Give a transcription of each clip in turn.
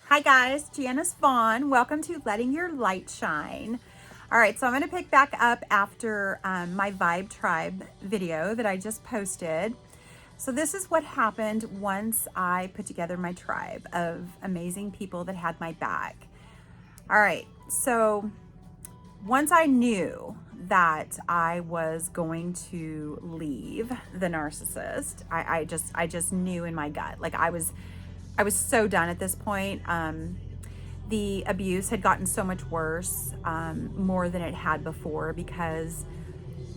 Hi guys, Janice Vaughn. Welcome to Letting Your Light Shine. All right, so I'm gonna pick back up after my Vibe Tribe video that I just posted. So this is what happened once I put together my tribe of amazing people that had my back. All right, so once I knew that I was going to leave the narcissist, I just knew in my gut. Like I was so done at this point. The abuse had gotten so much worse, more than it had before, because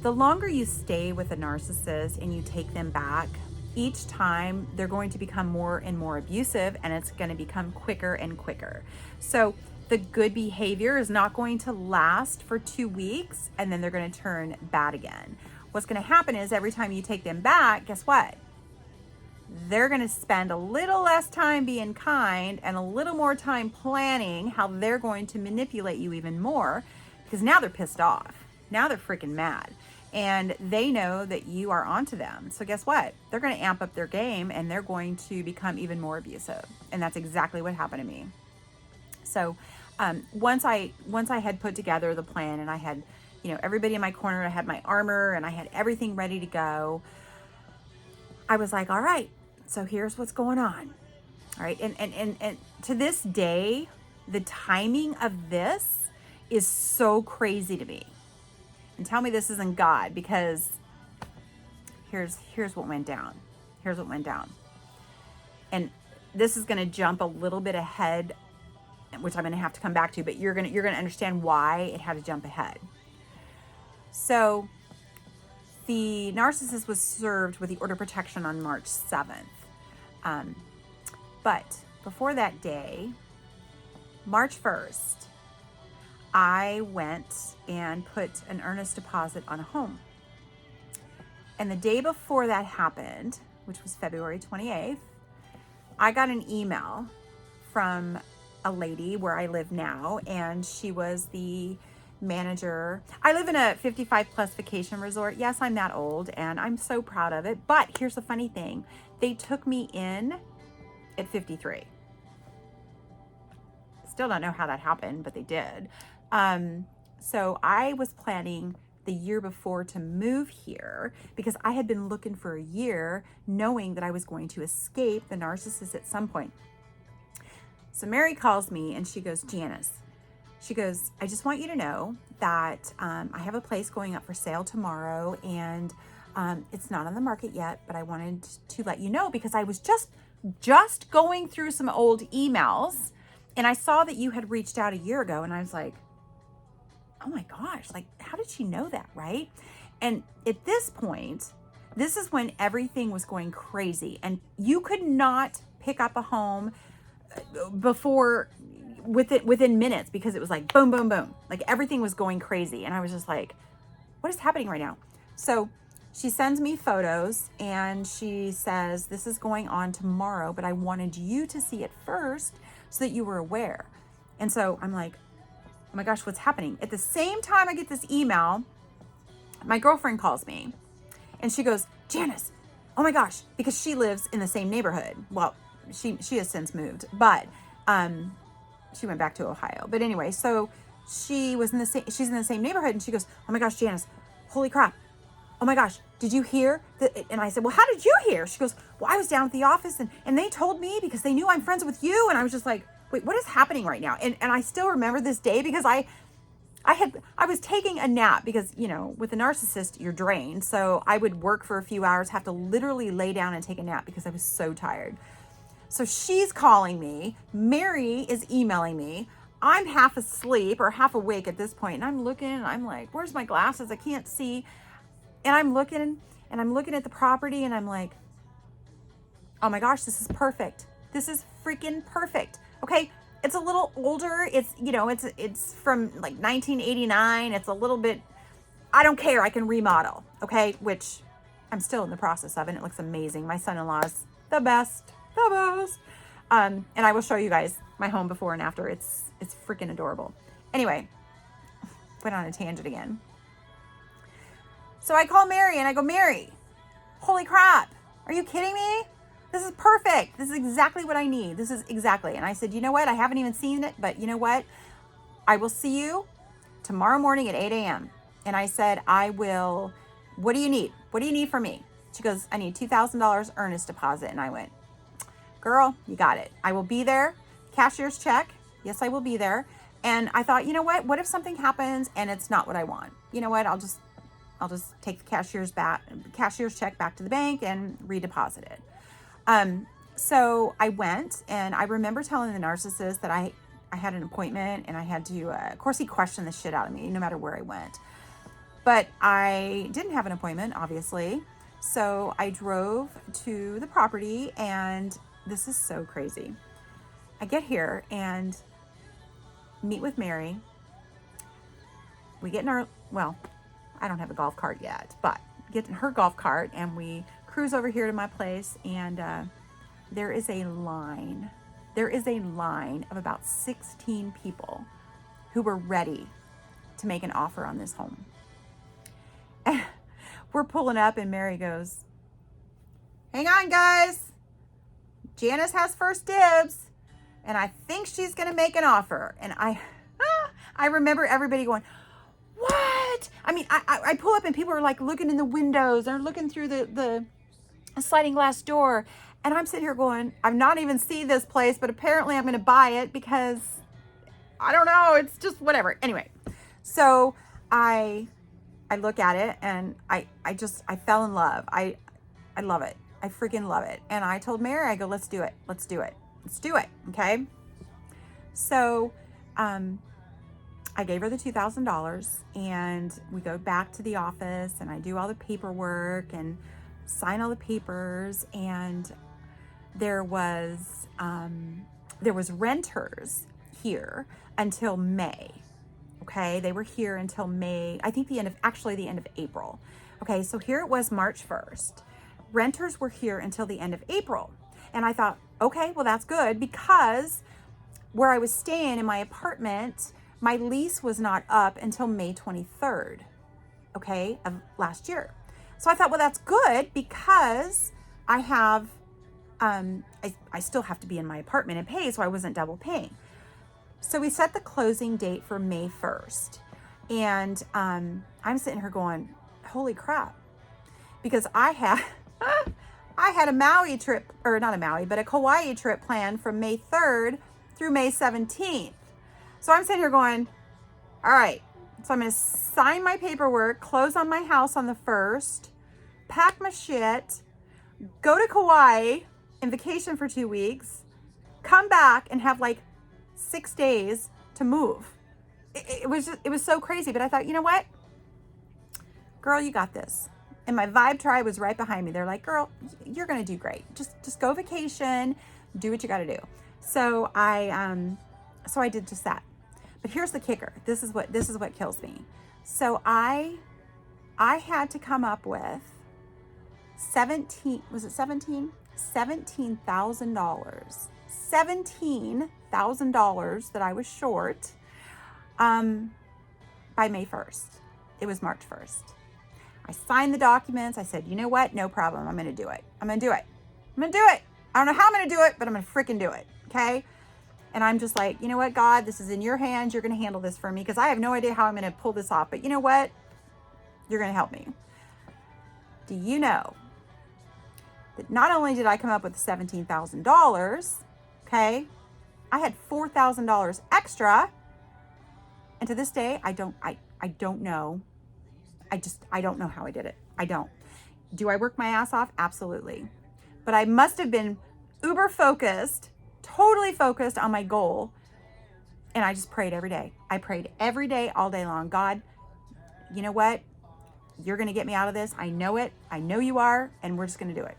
the longer you stay with a narcissist and you take them back, each time they're going to become more and more abusive, and it's going to become quicker and quicker. So the good behavior is not going to last for 2 weeks, and then they're going to turn bad again. What's going to happen is every time you take them back, guess what? They're going to spend a little less time being kind and a little more time planning how they're going to manipulate you even more, because now they're pissed off. Now they're freaking mad and they know that you are onto them. So guess what? They're going to amp up their game and they're going to become even more abusive. And that's exactly what happened to me. So once I had put together the plan and I had, everybody in my corner, I had my armor and I had everything ready to go, I was like, all right, so here's what's going on. All right. And to this day, the timing of this is so crazy to me. And tell me this isn't God, because here's what went down. Here's what went down. And this is going to jump a little bit ahead, which I'm going to have to come back to, but you're going to understand why it had to jump ahead. So the narcissist was served with the order of protection on March 7th. But before that day, March 1st, I went and put an earnest deposit on a home. And the day before that happened, which was February 28th, I got an email from a lady where I live now, and she was the manager. I live in a 55 plus vacation resort. Yes, I'm that old and I'm so proud of it. But here's the funny thing. They took me in at 53. Still don't know how that happened, but they did. So I was planning the year before to move here because I had been looking for a year knowing that I was going to escape the narcissist at some point. So Mary calls me and she goes, Janice, she goes, I just want you to know that I have a place going up for sale tomorrow, and it's not on the market yet, but I wanted to let you know because I was just going through some old emails and I saw that you had reached out a year ago, and I was like, oh my gosh, like how did she know that, right? And at this point, this is when everything was going crazy and you could not pick up a home before within minutes, because it was like boom, boom, boom. Like everything was going crazy. And I was just like, what is happening right now? So she sends me photos and she says, this is going on tomorrow, but I wanted you to see it first so that you were aware. And so I'm like, oh my gosh, what's happening? At the same time I get this email, my girlfriend calls me and she goes, Janice, oh my gosh, because she lives in the same neighborhood. Well, she has since moved, but she went back to Ohio. But anyway, so she's in the same neighborhood, and she goes, oh my gosh, Janice, holy crap. Oh my gosh, did you hear that? And I said, well, how did you hear? She goes, well, I was down at the office and they told me because they knew I'm friends with you. And I was just like, wait, what is happening right now? And I still remember this day because I was taking a nap because, with a narcissist, you're drained. So I would work for a few hours, have to literally lay down and take a nap because I was so tired. So she's calling me. Mary is emailing me. I'm half asleep or half awake at this point, and I'm looking and I'm like, where's my glasses? I can't see. And I'm looking at the property and I'm like, oh my gosh, this is perfect. This is freaking perfect. Okay. It's a little older. It's from like 1989. It's a little bit, I don't care. I can remodel. Okay. Which I'm still in the process of, and it looks amazing. My son-in-law is the best. And I will show you guys my home before and after. It's freaking adorable. Anyway, went on a tangent again. So I call Mary and I go, Mary, holy crap. Are you kidding me? This is perfect. This is exactly what I need. This is exactly. And I said, you know what? I haven't even seen it, but you know what? I will see you tomorrow morning at 8 a.m. And I said, what do you need? What do you need from me? She goes, I need $2,000 earnest deposit. And I went, girl, you got it. I will be there. Cashier's check. Yes, I will be there. And I thought, you know what? What if something happens and it's not what I want? You know what? I'll just take the cashier's check back to the bank and redeposit it. So I went, and I remember telling the narcissist that I had an appointment, and I had to, of course, he questioned the shit out of me no matter where I went. But I didn't have an appointment, obviously. So I drove to the property, and this is so crazy. I get here and meet with Mary. We get in I don't have a golf cart yet, but get in her golf cart, and we cruise over here to my place, and there is a line of about 16 people who were ready to make an offer on this home. And we're pulling up, and Mary goes, hang on, guys. Janice has first dibs, and I think she's going to make an offer. And I remember everybody going, what? I mean, I pull up, and people are like looking in the windows. They're looking through the sliding glass door. And I'm sitting here going, I've not even seen this place, but apparently I'm going to buy it because I don't know. It's just whatever. Anyway, so I look at it, and I fell in love. I love it. I freaking love it. And I told Mary, I go, let's do it. Let's do it. Let's do it. Okay. So, I gave her the $2,000, and we go back to the office, and I do all the paperwork and sign all the papers. And there was renters here until May. Okay. They were here until May, I think the end of April. Okay. So here it was March 1st. Renters were here until the end of April. And I thought, okay, well, that's good, because where I was staying in my apartment, my lease was not up until May 23rd, okay, of last year. So I thought, well, that's good, because I have, I still have to be in my apartment and pay, so I wasn't double paying. So we set the closing date for May 1st. And I'm sitting here going, holy crap, because I had a Maui trip, or not a Maui, but a Kauai trip planned from May 3rd through May 17th. So I'm sitting here going, all right, so I'm going to sign my paperwork, close on my house on the 1st, pack my shit, go to Kauai and vacation for 2 weeks, come back and have like 6 days to move. It was so crazy. But I thought, you know what? Girl, you got this. And my Vibe tribe was right behind me. They're like, girl, you're going to do great. Just go vacation, do what you got to do. So I did just that. But here's the kicker. This is what kills me. So I had to come up with $17,000 $17,000 that I was short by May 1st. It was March 1st. I signed the documents. I said, you know what? No problem. I'm going to do it. I'm going to do it. I'm going to do it. I don't know how I'm going to do it, but I'm going to freaking do it. Okay. And I'm just like, you know what, God, this is in your hands. You're going to handle this for me, because I have no idea how I'm going to pull this off. But you know what? You're going to help me. Do you know that not only did I come up with $17,000, okay, I had $4,000 extra. And to this day, I don't know. I don't know how I did it. I don't. Do I work my ass off? Absolutely. But I must have been uber focused, totally focused on my goal. And I just prayed every day. I prayed every day, all day long. God, you know what? You're going to get me out of this. I know it. I know you are. And we're just going to do it.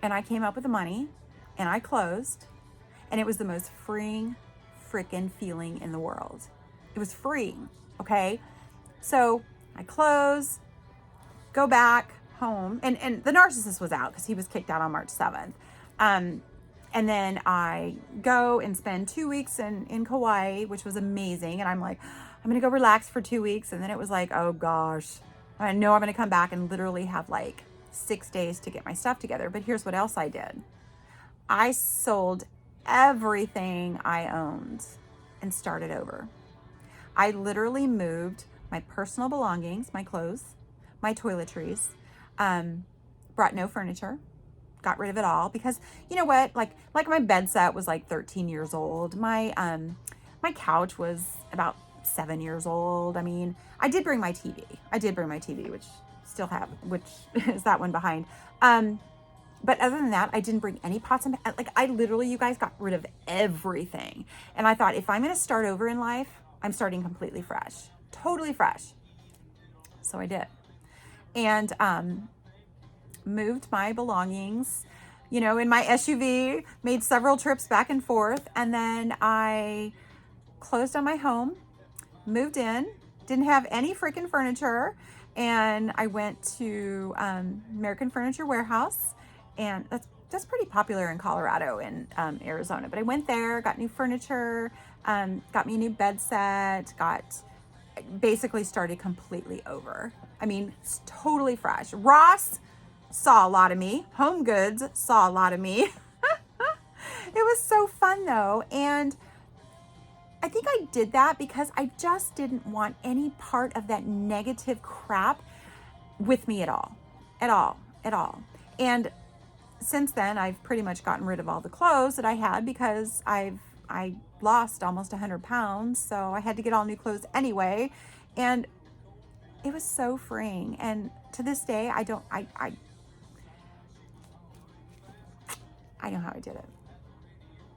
And I came up with the money, and I closed. And it was the most freeing freaking feeling in the world. It was freeing. Okay. So I close, go back home, and the narcissist was out because he was kicked out on March 7th. And then I go and spend 2 weeks in Kauai, which was amazing. And I'm like, I'm going to go relax for 2 weeks. And then it was like, oh gosh, I know I'm going to come back and literally have like 6 days to get my stuff together. But here's what else I did. I sold everything I owned and started over. I literally moved my personal belongings, my clothes, my toiletries, brought no furniture, got rid of it all because you know what? Like my bed set was like 13 years old. My couch was about 7 years old. I mean, I did bring my TV. Which is that one behind. But other than that, I didn't bring any pots and like I literally, you guys, got rid of everything. And I thought, if I'm going to start over in life, I'm starting completely fresh, totally fresh. So I did. And moved my belongings, you know, in my SUV, made several trips back and forth. And then I closed on my home, moved in, didn't have any freaking furniture. And I went to American Furniture Warehouse, and that's pretty popular in Colorado and Arizona. But I went there, got new furniture, got me a new bed set, basically started completely over. I mean, it's totally fresh. Ross saw a lot of me. Home Goods saw a lot of me. It was so fun though. And I think I did that because I just didn't want any part of that negative crap with me at all. And since then, I've pretty much gotten rid of all the clothes that I had because I lost almost 100 pounds. So I had to get all new clothes anyway. And it was so freeing. And to this day, I know how I did it.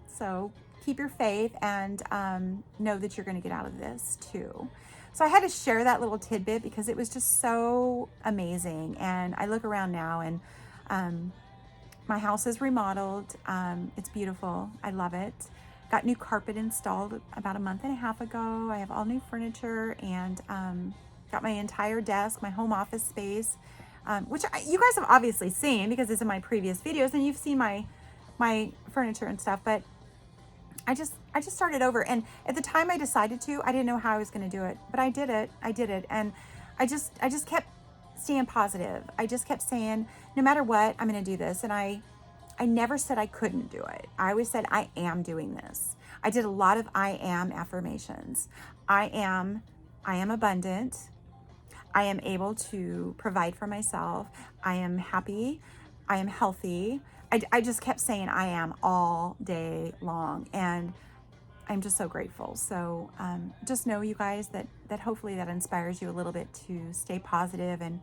So keep your faith and know that you're going to get out of this too. So I had to share that little tidbit because it was just so amazing. And I look around now and my house is remodeled. It's beautiful. I love it. Got new carpet installed about a month and a half ago. I have all new furniture and got my entire desk, my home office space, which you guys have obviously seen because it's in my previous videos and you've seen my furniture and stuff. But I just started over. And at the time I decided to, I didn't know how I was going to do it, but I did it. And I just kept staying positive. I just kept saying, no matter what, I'm going to do this. And I never said I couldn't do it. I always said, I am doing this. I did a lot of I am affirmations. I am abundant. I am able to provide for myself. I am happy. I am healthy. I just kept saying I am all day long. And I'm just so grateful. So just know, you guys, that hopefully that inspires you a little bit to stay positive and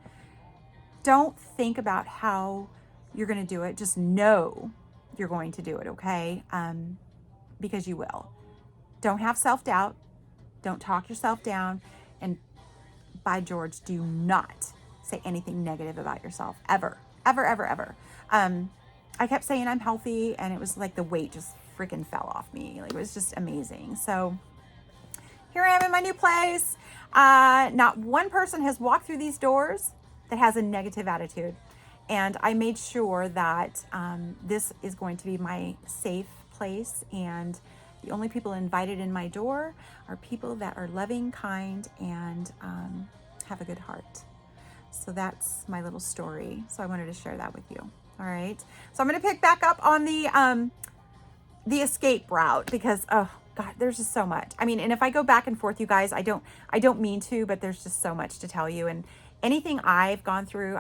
don't think about how you're going to do it. Just know you're going to do it, okay? Because you will. Don't have self-doubt. Don't talk yourself down. And by George, do not say anything negative about yourself. Ever. I kept saying I'm healthy, and it was like the weight just freaking fell off me. Like, it was just amazing. So here I am in my new place. Not one person has walked through these doors that has a negative attitude. And I made sure that this is going to be my safe place. And the only people invited in my door are people that are loving, kind, and have a good heart. So that's my little story. So I wanted to share that with you. All right. So I'm going to pick back up on the escape route because, oh God, there's just so much. I mean, and if I go back and forth, you guys, I don't mean to, but there's just so much to tell you. And anything I've gone through,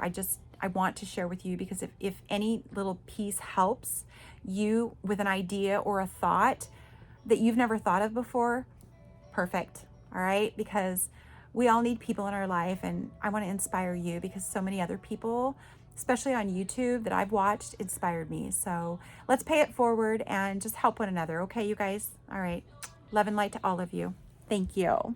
I want to share with you because if any little piece helps you with an idea or a thought that you've never thought of before, perfect. All right. Because we all need people in our life, and I want to inspire you because so many other people, especially on YouTube, that I've watched inspired me. So let's pay it forward and just help one another. Okay, you guys? All right. Love and light to all of you. Thank you.